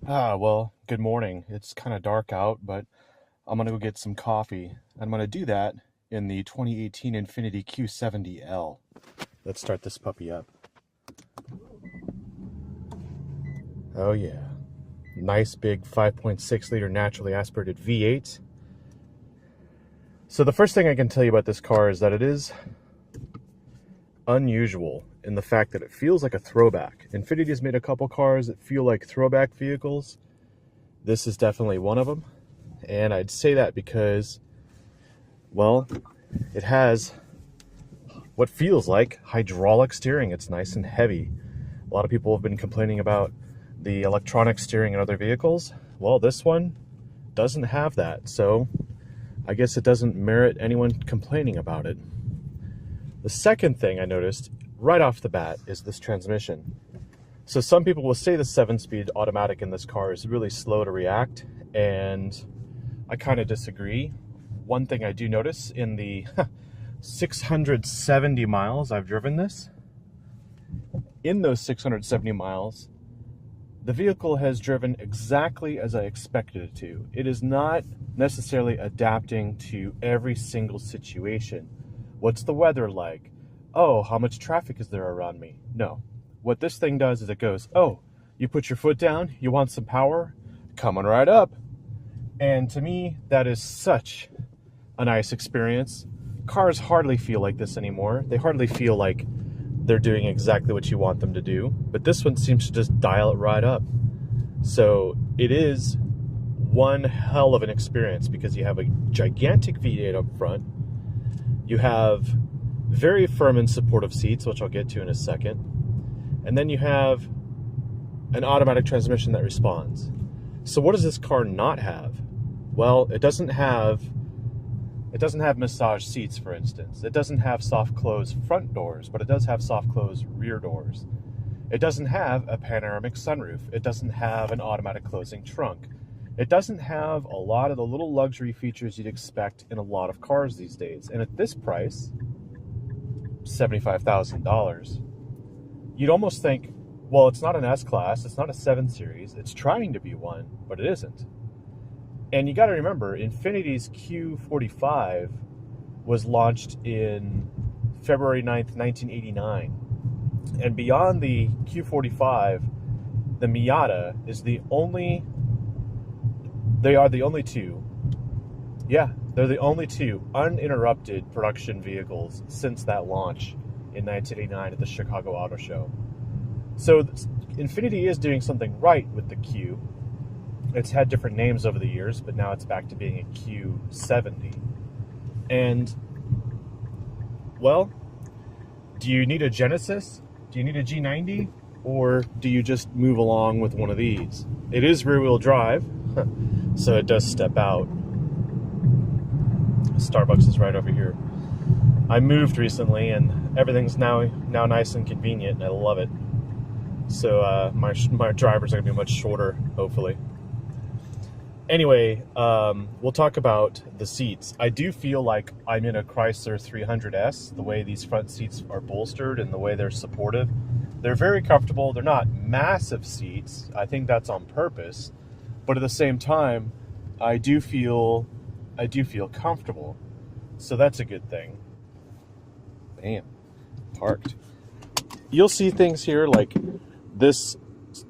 Well, good morning. It's kind of dark out, but I'm gonna go get some coffee. I'm gonna do that in the 2018 Infiniti Q70L. Let's start this puppy up. Oh yeah. Nice big 5.6 liter naturally aspirated V8. So the first thing I can tell you about this car is that it is unusual in the fact that it feels like a throwback. Infiniti has made a couple cars that feel like throwback vehicles. This is definitely one of them. And I'd say that because, well, it has what feels like hydraulic steering. It's nice and heavy. A lot of people have been complaining about the electronic steering in other vehicles. Well, this one doesn't have that, so I guess it doesn't merit anyone complaining about it. The second thing I noticed right off the bat is this transmission. So some people will say the 7-speed automatic in this car is really slow to react, and I kind of disagree. One thing I do notice in the 670 miles I've driven this, in those 670 miles, the vehicle has driven exactly as I expected it to. It is not necessarily adapting to every single situation. What's the weather like? Oh, how much traffic is there around me? No. What this thing does is it goes, oh, you put your foot down, you want some power? Coming right up. And to me, that is such a nice experience. Cars hardly feel like this anymore. They hardly feel like they're doing exactly what you want them to do. But this one seems to just dial it right up. So it is one hell of an experience because you have a gigantic V8 up front. You have very firm and supportive seats, which I'll get to in a second. And then you have an automatic transmission that responds. So what does this car not have? Well, it doesn't have massage seats, for instance. It doesn't have soft close front doors, but it does have soft close rear doors. It doesn't have a panoramic sunroof. It doesn't have an automatic closing trunk. It doesn't have a lot of the little luxury features you'd expect in a lot of cars these days. And at this price, $75,000, you'd almost think, well, it's not an S-Class, it's not a 7 Series, it's trying to be one, but it isn't. And you got to remember, Infiniti's Q45 was launched in February 9th, 1989. And beyond the Q45, the Miata is they are the only two. Yeah, they're the only two uninterrupted production vehicles since that launch in 1989 at the Chicago Auto Show. So Infiniti is doing something right with the Q. It's had different names over the years, but now it's back to being a Q70. And, well, do you need a Genesis? Do you need a G90? Or do you just move along with one of these? It is rear-wheel drive, so it does step out. Starbucks is right over here. I moved recently, and everything's now nice and convenient, and I love it. So my drivers are going to be much shorter, hopefully. Anyway, we'll talk about the seats. I do feel like I'm in a Chrysler 300S, the way these front seats are bolstered and the way they're supportive. They're very comfortable. They're not massive seats. I think that's on purpose. But at the same time, I do feel comfortable. So that's a good thing. Bam. Parked. You'll see things here like this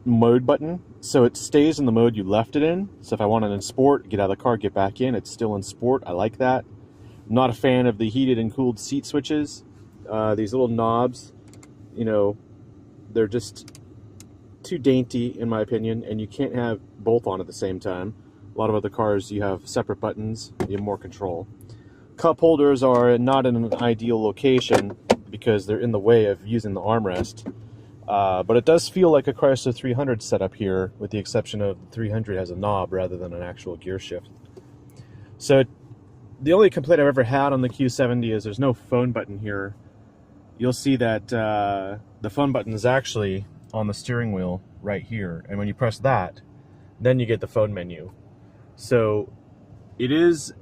mode button. So it stays in the mode you left it in. So if I want it in sport, get out of the car, get back in, it's still in sport. I like that. I'm not a fan of the heated and cooled seat switches. These little knobs, they're just too dainty in my opinion, and you can't have both on at the same time. A lot of other cars, you have separate buttons, you have more control. Cup holders are not in an ideal location because they're in the way of using the armrest. But it does feel like a Chrysler 300 setup here, with the exception of the 300 has a knob rather than an actual gear shift. So the only complaint I've ever had on the Q70 is there's no phone button here. You'll see that the phone button is actually on the steering wheel right here. And when you press that, then you get the phone menu. So it is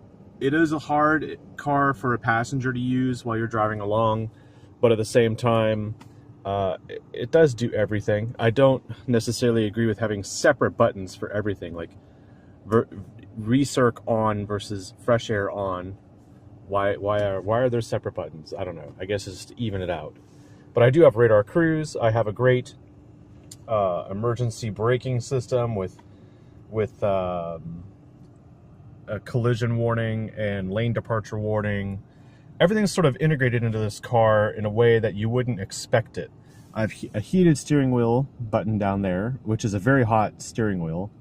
a hard car for a passenger to use while you're driving along, but at the same time, It does do everything. I don't necessarily agree with having separate buttons for everything, like recirc on versus fresh air on. Why are there separate buttons? I don't know. I guess it's just to even it out. But I do have radar cruise. I have a great emergency braking system with a collision warning and lane departure warning. Everything's sort of integrated into this car in a way that you wouldn't expect it. I have a heated steering wheel button down there, which is a very hot steering wheel,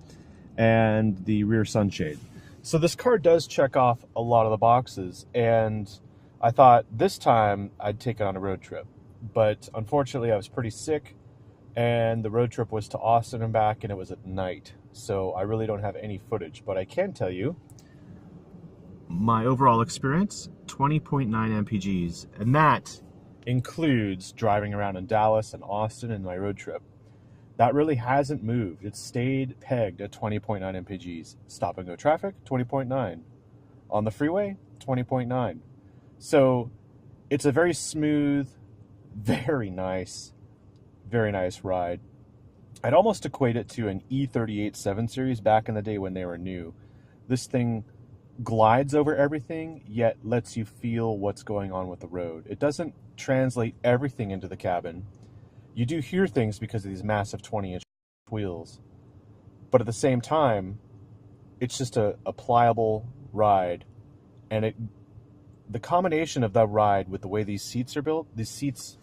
and the rear sunshade. So this car does check off a lot of the boxes, and I thought this time I'd take it on a road trip. But unfortunately, I was pretty sick, and the road trip was to Austin and back, and it was at night. So I really don't have any footage, but I can tell you my overall experience, 20.9 mpgs, and that includes driving around in Dallas and Austin and my road trip. That really hasn't moved. It's stayed pegged at 20.9 mpgs. Stop and go traffic, 20.9. On the freeway, 20.9. So it's a very smooth, very nice ride. I'd almost equate it to an E38 7 Series back in the day when they were new. This thing glides over everything, yet lets you feel what's going on with the road. It doesn't translate everything into the cabin. You do hear things because of these massive 20-inch wheels. But at the same time, it's just a pliable ride. And the combination of that ride with the way these seats are built, these seats,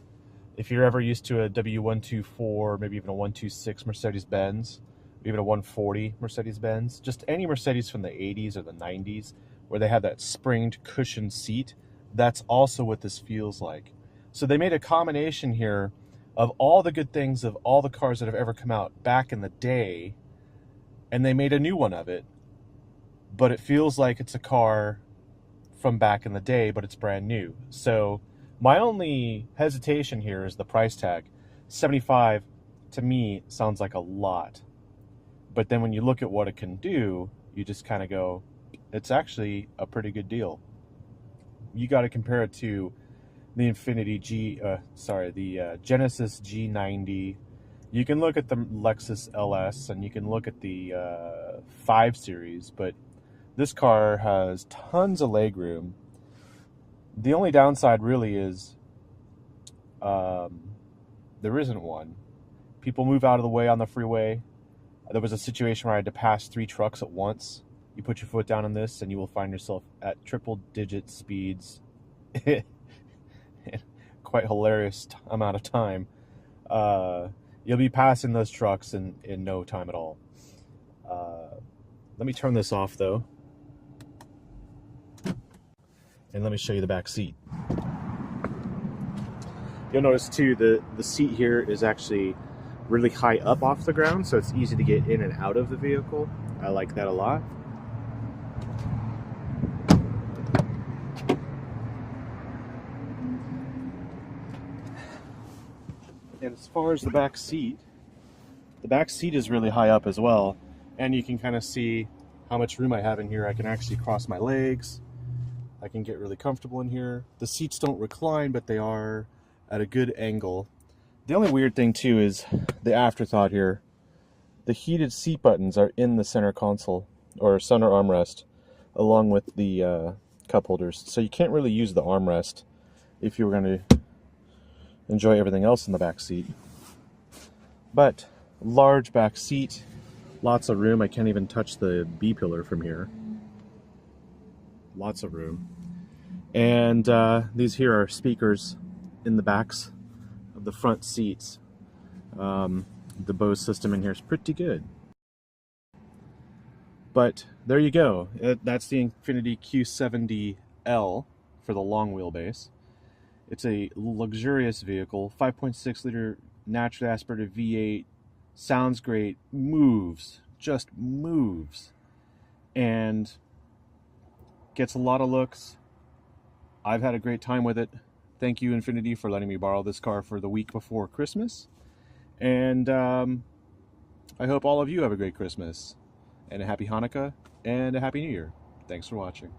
if you're ever used to a W124, maybe even a 126 Mercedes-Benz, even a 140 Mercedes-Benz, just any Mercedes from the 80s or the 90s, where they have that springed cushioned seat, that's also what this feels like. So they made a combination here of all the good things of all the cars that have ever come out back in the day, and they made a new one of it, but it feels like it's a car from back in the day, but it's brand new. So my only hesitation here is the price tag. 75 to me sounds like a lot. But then when you look at what it can do, you just kind of go, it's actually a pretty good deal. You got to compare it to the Genesis G90. You can look at the Lexus LS, and you can look at the 5 Series, but this car has tons of legroom. The only downside really is there isn't one. People move out of the way on the freeway. There was a situation where I had to pass 3 trucks at once. You put your foot down on this, and you will find yourself at triple-digit speeds. Quite hilarious amount of time. You'll be passing those trucks in no time at all. Let me turn this off, though. And let me show you the back seat. You'll notice, too, the seat here is actually really high up off the ground, so it's easy to get in and out of the vehicle. I like that a lot. And as far as the back seat is really high up as well, and you can kind of see how much room I have in here. I can actually cross my legs. I can get really comfortable in here. The seats don't recline, but they are at a good angle. The only weird thing too is the afterthought here. The heated seat buttons are in the center console, or center armrest, along with the cup holders. So you can't really use the armrest if you were going to enjoy everything else in the back seat. But large back seat, lots of room. I can't even touch the B-pillar from here. Lots of room. And these here are speakers in the backs of the front seats. The Bose system in here is pretty good. But there you go. That's the Infiniti Q70L for the long wheelbase. It's a luxurious vehicle, 5.6 liter naturally aspirated V8, sounds great, moves, just moves, and gets a lot of looks. I've had a great time with it. Thank you, Infiniti, for letting me borrow this car for the week before Christmas. And I hope all of you have a great Christmas, and a happy Hanukkah, and a happy New Year. Thanks for watching.